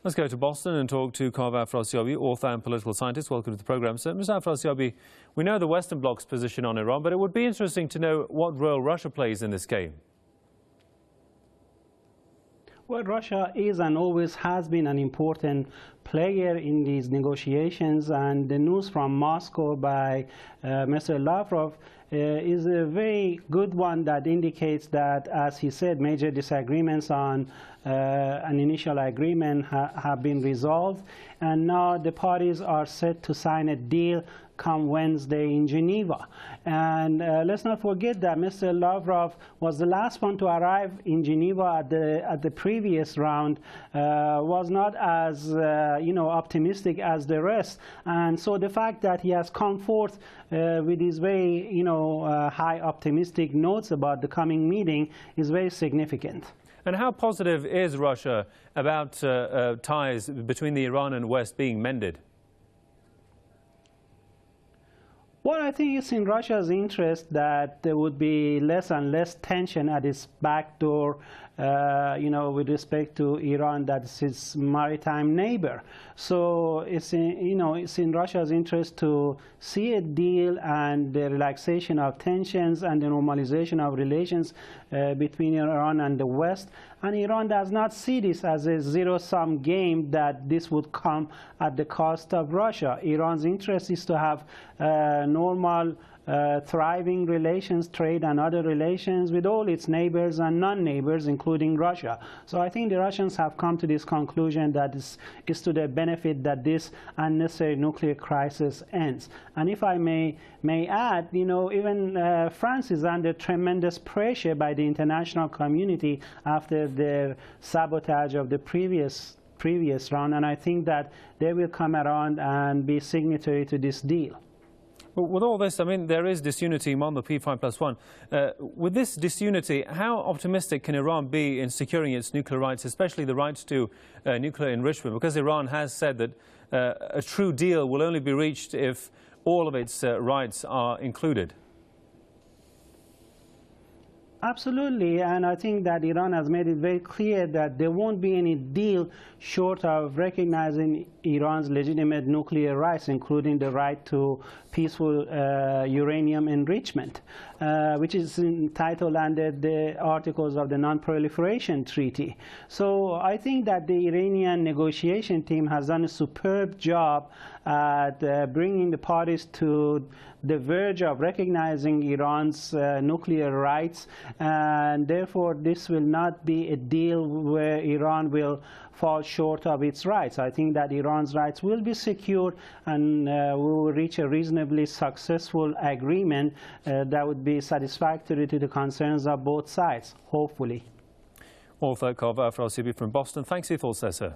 Let's go to Boston and talk to Afrasiabi, author and political scientist. Welcome to the program, sir. Mr. Afrasiabi, we know the Western Bloc's position on Iran, but it would be interesting to know what role Russia plays in this game. Well, Russia is and always has been an important player in these negotiations, and the news from Moscow by Mr. Lavrov is a very good one that indicates that, as he said, major disagreements on an initial agreement have been resolved, and now the parties are set to sign a deal come Wednesday in Geneva. And let's not forget that Mr. Lavrov was the last one to arrive in Geneva at the previous round, was not as optimistic as the rest, and so the fact that he has come forth with these very high optimistic notes about the coming meeting is very significant. And how positive is Russia about ties between the Iran and West being mended? Well, I think it's in Russia's interest that there would be less and less tension at its back door, with respect to Iran, that's its maritime neighbor. So it's in Russia's interest to see a deal and the relaxation of tensions and the normalization of relations between Iran and the West. And Iran does not see this as a zero-sum game, that this would come at the cost of Russia. Iran's interest is to have normal, thriving relations, trade and other relations with all its neighbors and non-neighbors, including Russia. So I think the Russians have come to this conclusion that it's to their benefit that this unnecessary nuclear crisis ends. And if I may add, even France is under tremendous pressure by the international community after their sabotage of the previous round, and I think that they will come around and be signatory to this deal. Well, with all this, I mean, there is disunity among the P5+1. With this disunity, how optimistic can Iran be in securing its nuclear rights, especially the rights to nuclear enrichment? Because Iran has said that a true deal will only be reached if all of its rights are included. Absolutely, and I think that Iran has made it very clear that there won't be any deal short of recognizing Iran's legitimate nuclear rights, including the right to peaceful uranium enrichment, which is entitled under the Articles of the Non-Proliferation Treaty. So I think that the Iranian negotiation team has done a superb job at bringing the parties to the verge of recognizing Iran's nuclear rights, and therefore this will not be a deal where Iran will fall short of its rights. I think that Iran's rights will be secured, and we will reach a reasonably successful agreement that would be satisfactory to the concerns of both sides, hopefully. Author Afrasiabi from Boston, thanks for your thoughts there, sir.